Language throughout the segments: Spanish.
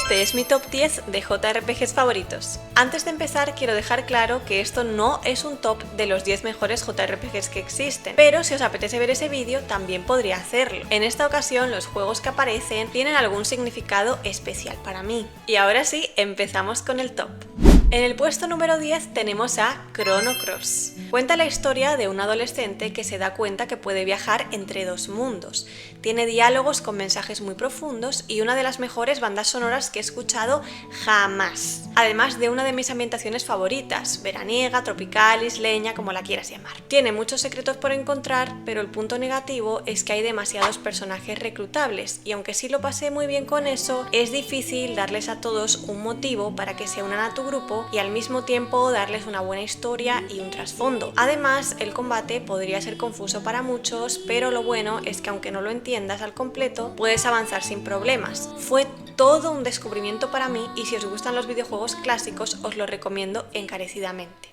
Este es mi top 10 de JRPGs favoritos. Antes de empezar quiero dejar claro que esto no es un top de los 10 mejores JRPGs que existen, pero si os apetece ver ese vídeo también podría hacerlo. En esta ocasión los juegos que aparecen tienen algún significado especial para mí. Y ahora sí, empezamos con el top. En el puesto número 10 tenemos a Chrono Cross. Cuenta la historia de un adolescente que se da cuenta que puede viajar entre dos mundos. Tiene diálogos con mensajes muy profundos y una de las mejores bandas sonoras que he escuchado jamás. Además de una de mis ambientaciones favoritas, veraniega, tropical, isleña, como la quieras llamar. Tiene muchos secretos por encontrar, pero el punto negativo es que hay demasiados personajes reclutables y aunque sí lo pasé muy bien con eso, es difícil darles a todos un motivo para que se unan a tu grupo y al mismo tiempo darles una buena historia y un trasfondo. Además, el combate podría ser confuso para muchos, pero lo bueno es que aunque no lo entiendas al completo, puedes avanzar sin problemas. Fue todo un descubrimiento para mí y si os gustan los videojuegos clásicos os lo recomiendo encarecidamente.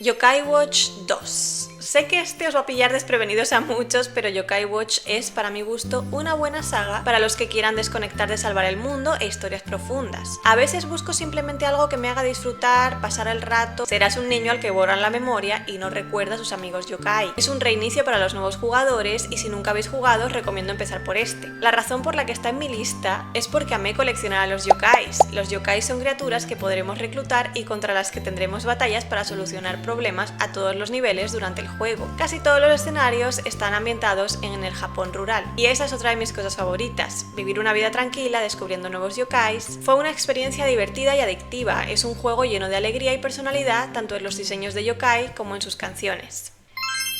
Yokai Watch 2. Sé que este os va a pillar desprevenidos a muchos, pero Yokai Watch es, para mi gusto, una buena saga para los que quieran desconectar de salvar el mundo e historias profundas. A veces busco simplemente algo que me haga disfrutar, pasar el rato. Serás un niño al que borran la memoria y no recuerda a sus amigos yokai. Es un reinicio para los nuevos jugadores y si nunca habéis jugado os recomiendo empezar por este. La razón por la que está en mi lista es porque amé coleccionar a los yokais. Los yokais son criaturas que podremos reclutar y contra las que tendremos batallas para solucionar problemas a todos los niveles durante el juego. Casi todos los escenarios están ambientados en el Japón rural y esa es otra de mis cosas favoritas. Vivir una vida tranquila descubriendo nuevos yokais fue una experiencia divertida y adictiva. Es un juego lleno de alegría y personalidad tanto en los diseños de yokai como en sus canciones.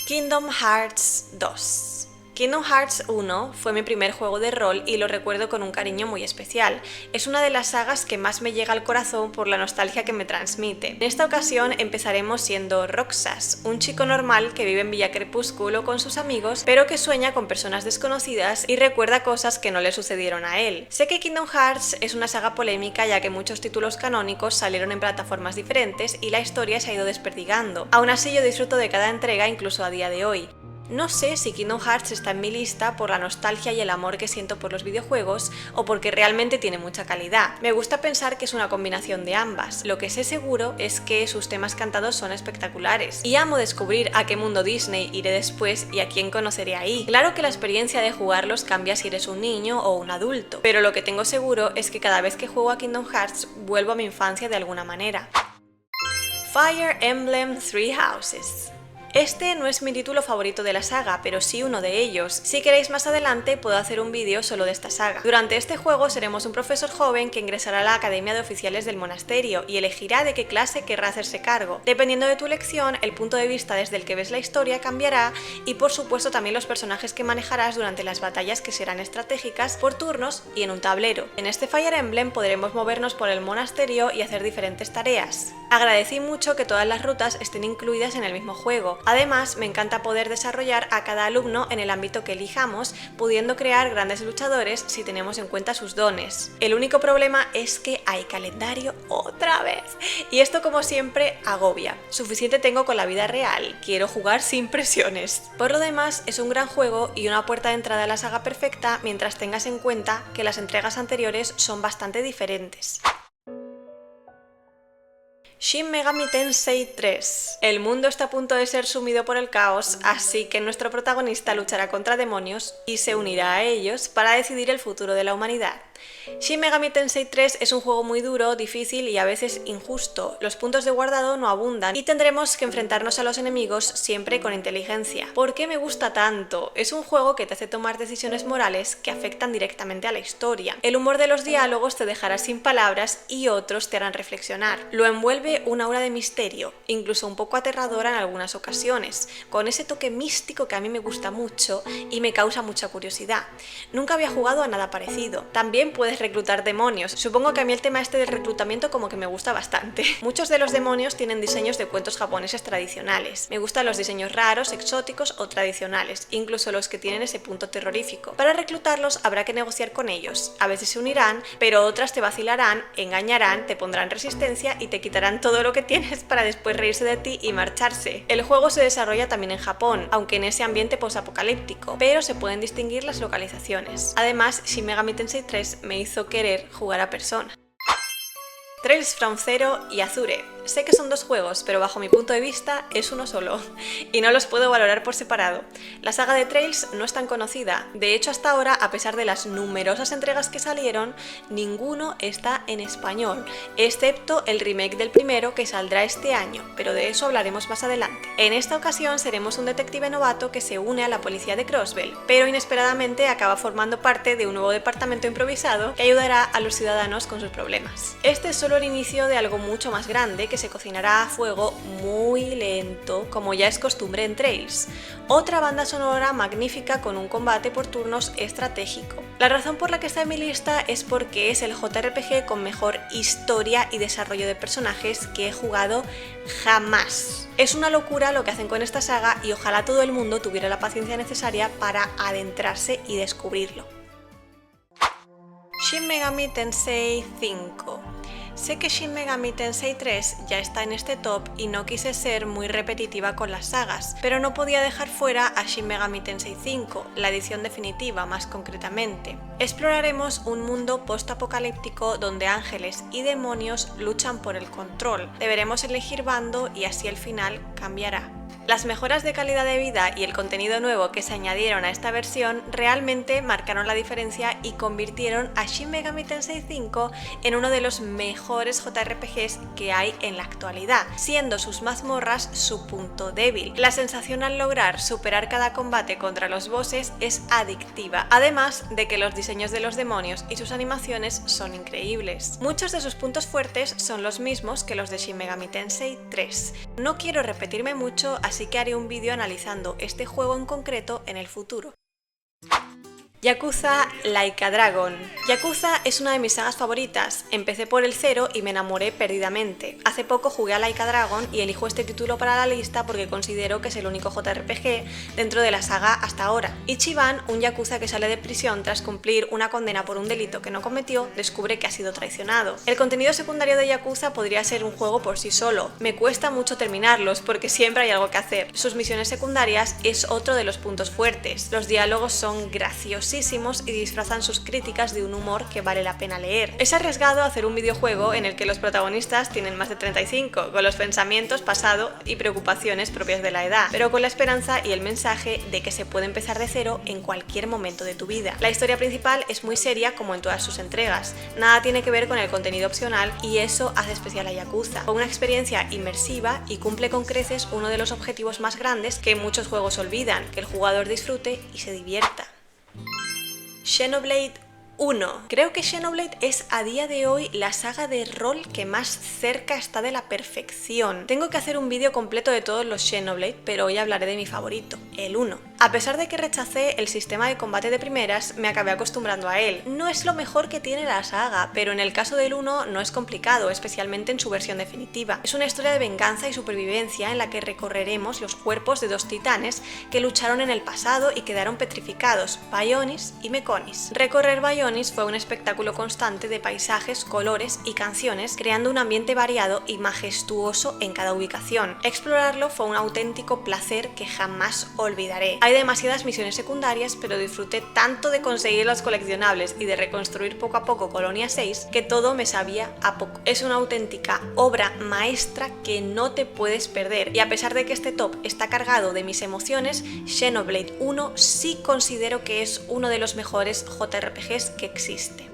Kingdom Hearts 2. Kingdom Hearts 1 fue mi primer juego de rol y lo recuerdo con un cariño muy especial. Es una de las sagas que más me llega al corazón por la nostalgia que me transmite. En esta ocasión empezaremos siendo Roxas, un chico normal que vive en Villa Crepúsculo con sus amigos, pero que sueña con personas desconocidas y recuerda cosas que no le sucedieron a él. Sé que Kingdom Hearts es una saga polémica ya que muchos títulos canónicos salieron en plataformas diferentes y la historia se ha ido desperdigando. Aún así yo disfruto de cada entrega incluso a día de hoy. No sé si Kingdom Hearts está en mi lista por la nostalgia y el amor que siento por los videojuegos o porque realmente tiene mucha calidad. Me gusta pensar que es una combinación de ambas. Lo que sé seguro es que sus temas cantados son espectaculares y amo descubrir a qué mundo Disney iré después y a quién conoceré ahí. Claro que la experiencia de jugarlos cambia si eres un niño o un adulto, pero lo que tengo seguro es que cada vez que juego a Kingdom Hearts vuelvo a mi infancia de alguna manera. Fire Emblem Three Houses. Este no es mi título favorito de la saga, pero sí uno de ellos. Si queréis más adelante puedo hacer un vídeo solo de esta saga. Durante este juego seremos un profesor joven que ingresará a la Academia de Oficiales del monasterio y elegirá de qué clase querrá hacerse cargo. Dependiendo de tu elección, el punto de vista desde el que ves la historia cambiará y por supuesto también los personajes que manejarás durante las batallas que serán estratégicas por turnos y en un tablero. En este Fire Emblem podremos movernos por el monasterio y hacer diferentes tareas. Agradecí mucho que todas las rutas estén incluidas en el mismo juego. Además, me encanta poder desarrollar a cada alumno en el ámbito que elijamos, pudiendo crear grandes luchadores si tenemos en cuenta sus dones. El único problema es que hay calendario otra vez, y esto como siempre agobia. Suficiente tengo con la vida real, quiero jugar sin presiones. Por lo demás, es un gran juego y una puerta de entrada a la saga perfecta mientras tengas en cuenta que las entregas anteriores son bastante diferentes. Shin Megami Tensei 3. El mundo está a punto de ser sumido por el caos, así que nuestro protagonista luchará contra demonios y se unirá a ellos para decidir el futuro de la humanidad. Shin Megami Tensei 3 es un juego muy duro, difícil y a veces injusto. Los puntos de guardado no abundan y tendremos que enfrentarnos a los enemigos siempre con inteligencia. ¿Por qué me gusta tanto? Es un juego que te hace tomar decisiones morales que afectan directamente a la historia. El humor de los diálogos te dejará sin palabras y otros te harán reflexionar. Lo envuelve una aura de misterio, incluso un poco aterradora en algunas ocasiones, con ese toque místico que a mí me gusta mucho y me causa mucha curiosidad. Nunca había jugado a nada parecido. También puedes reclutar demonios. Supongo que a mí el tema este del reclutamiento como que me gusta bastante. Muchos de los demonios tienen diseños de cuentos japoneses tradicionales. Me gustan los diseños raros, exóticos o tradicionales, incluso los que tienen ese punto terrorífico. Para reclutarlos habrá que negociar con ellos. A veces se unirán, pero otras te vacilarán, engañarán, te pondrán resistencia y te quitarán todo lo que tienes para después reírse de ti y marcharse. El juego se desarrolla también en Japón, aunque en ese ambiente posapocalíptico, pero se pueden distinguir las localizaciones. Además, Shin Megami Tensei 3 me hizo querer jugar a Persona. Trails from Zero y Azure. Sé que son dos juegos, pero bajo mi punto de vista es uno solo, y no los puedo valorar por separado. La saga de Trails no es tan conocida, de hecho hasta ahora, a pesar de las numerosas entregas que salieron, ninguno está en español, excepto el remake del primero que saldrá este año, pero de eso hablaremos más adelante. En esta ocasión seremos un detective novato que se une a la policía de Crossbell, pero inesperadamente acaba formando parte de un nuevo departamento improvisado que ayudará a los ciudadanos con sus problemas. Este es solo el inicio de algo mucho más grande que se cocinará a fuego muy lento, como ya es costumbre en Trails. Otra banda sonora magnífica con un combate por turnos estratégico. La razón por la que está en mi lista es porque es el JRPG con mejor historia y desarrollo de personajes que he jugado jamás. Es una locura lo que hacen con esta saga y ojalá todo el mundo tuviera la paciencia necesaria para adentrarse y descubrirlo. Shin Megami Tensei 5. Sé que Shin Megami Tensei 3 ya está en este top y no quise ser muy repetitiva con las sagas, pero no podía dejar fuera a Shin Megami Tensei 5, la edición definitiva más concretamente. Exploraremos un mundo post-apocalíptico donde ángeles y demonios luchan por el control. Deberemos elegir bando y así el final cambiará. Las mejoras de calidad de vida y el contenido nuevo que se añadieron a esta versión realmente marcaron la diferencia y convirtieron a Shin Megami Tensei 5 en uno de los mejores JRPGs que hay en la actualidad, siendo sus mazmorras su punto débil. La sensación al lograr superar cada combate contra los bosses es adictiva, además de que los diseños de los demonios y sus animaciones son increíbles. Muchos de sus puntos fuertes son los mismos que los de Shin Megami Tensei 3. No quiero repetirme mucho, así que haré un vídeo analizando este juego en concreto en el futuro. Yakuza Like a Dragon. Yakuza es una de mis sagas favoritas. Empecé por el 0 y me enamoré perdidamente. Hace poco jugué a Like a Dragon y elijo este título para la lista porque considero que es el único JRPG dentro de la saga hasta ahora. Ichiban, un yakuza que sale de prisión tras cumplir una condena por un delito que no cometió, descubre que ha sido traicionado. El contenido secundario de Yakuza podría ser un juego por sí solo. Me cuesta mucho terminarlos porque siempre hay algo que hacer. Sus misiones secundarias es otro de los puntos fuertes. Los diálogos son graciosos y disfrazan sus críticas de un humor que vale la pena leer. Es arriesgado hacer un videojuego en el que los protagonistas tienen más de 35, con los pensamientos, pasado y preocupaciones propias de la edad, pero con la esperanza y el mensaje de que se puede empezar de cero en cualquier momento de tu vida. La historia principal es muy seria como en todas sus entregas, nada tiene que ver con el contenido opcional y eso hace especial a Yakuza, con una experiencia inmersiva y cumple con creces uno de los objetivos más grandes que muchos juegos olvidan, que el jugador disfrute y se divierta. Xenoblade 1. Creo que Xenoblade es a día de hoy la saga de rol que más cerca está de la perfección. Tengo que hacer un vídeo completo de todos los Xenoblade, pero hoy hablaré de mi favorito, el 1. A pesar de que rechacé el sistema de combate de primeras, me acabé acostumbrando a él. No es lo mejor que tiene la saga, pero en el caso del 1 no es complicado, especialmente en su versión definitiva. Es una historia de venganza y supervivencia en la que recorreremos los cuerpos de dos titanes que lucharon en el pasado y quedaron petrificados, Bionis y Mekonis. Recorrer Bionis fue un espectáculo constante de paisajes, colores y canciones, creando un ambiente variado y majestuoso en cada ubicación. Explorarlo fue un auténtico placer que jamás olvidaré. Hay demasiadas misiones secundarias, pero disfruté tanto de conseguir los coleccionables y de reconstruir poco a poco Colonia 6 que todo me sabía a poco. Es una auténtica obra maestra que no te puedes perder, y a pesar de que este top está cargado de mis emociones, Xenoblade 1 sí considero que es uno de los mejores JRPGs que existe.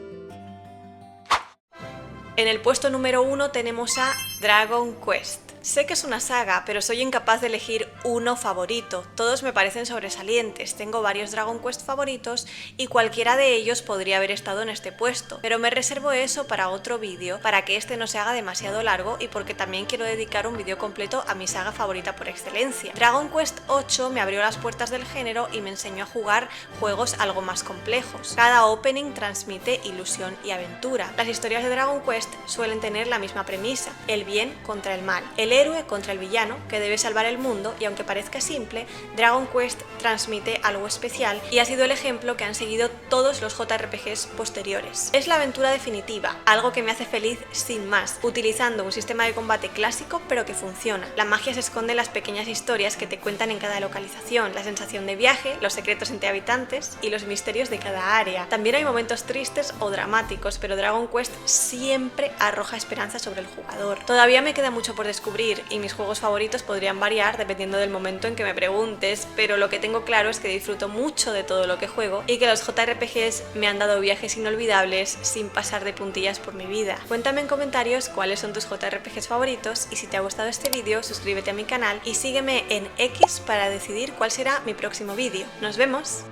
En el puesto número 1 tenemos a Dragon Quest. Sé que es una saga, pero soy incapaz de elegir uno favorito. Todos me parecen sobresalientes, tengo varios Dragon Quest favoritos y cualquiera de ellos podría haber estado en este puesto, pero me reservo eso para otro vídeo, para que este no se haga demasiado largo y porque también quiero dedicar un vídeo completo a mi saga favorita por excelencia. Dragon Quest 8 me abrió las puertas del género y me enseñó a jugar juegos algo más complejos. Cada opening transmite ilusión y aventura. Las historias de Dragon Quest suelen tener la misma premisa, el bien contra el mal, el héroe contra el villano que debe salvar el mundo, y aunque aunque parezca simple, Dragon Quest transmite algo especial y ha sido el ejemplo que han seguido todos los JRPGs posteriores. Es la aventura definitiva, algo que me hace feliz sin más, utilizando un sistema de combate clásico pero que funciona. La magia se esconde en las pequeñas historias que te cuentan en cada localización, la sensación de viaje, los secretos entre habitantes y los misterios de cada área. También hay momentos tristes o dramáticos, pero Dragon Quest siempre arroja esperanza sobre el jugador. Todavía me queda mucho por descubrir y mis juegos favoritos podrían variar dependiendo del momento en que me preguntes, pero lo que tengo claro es que disfruto mucho de todo lo que juego y que los JRPGs me han dado viajes inolvidables sin pasar de puntillas por mi vida. Cuéntame en comentarios cuáles son tus JRPGs favoritos y si te ha gustado este vídeo, suscríbete a mi canal y sígueme en X para decidir cuál será mi próximo vídeo. ¡Nos vemos!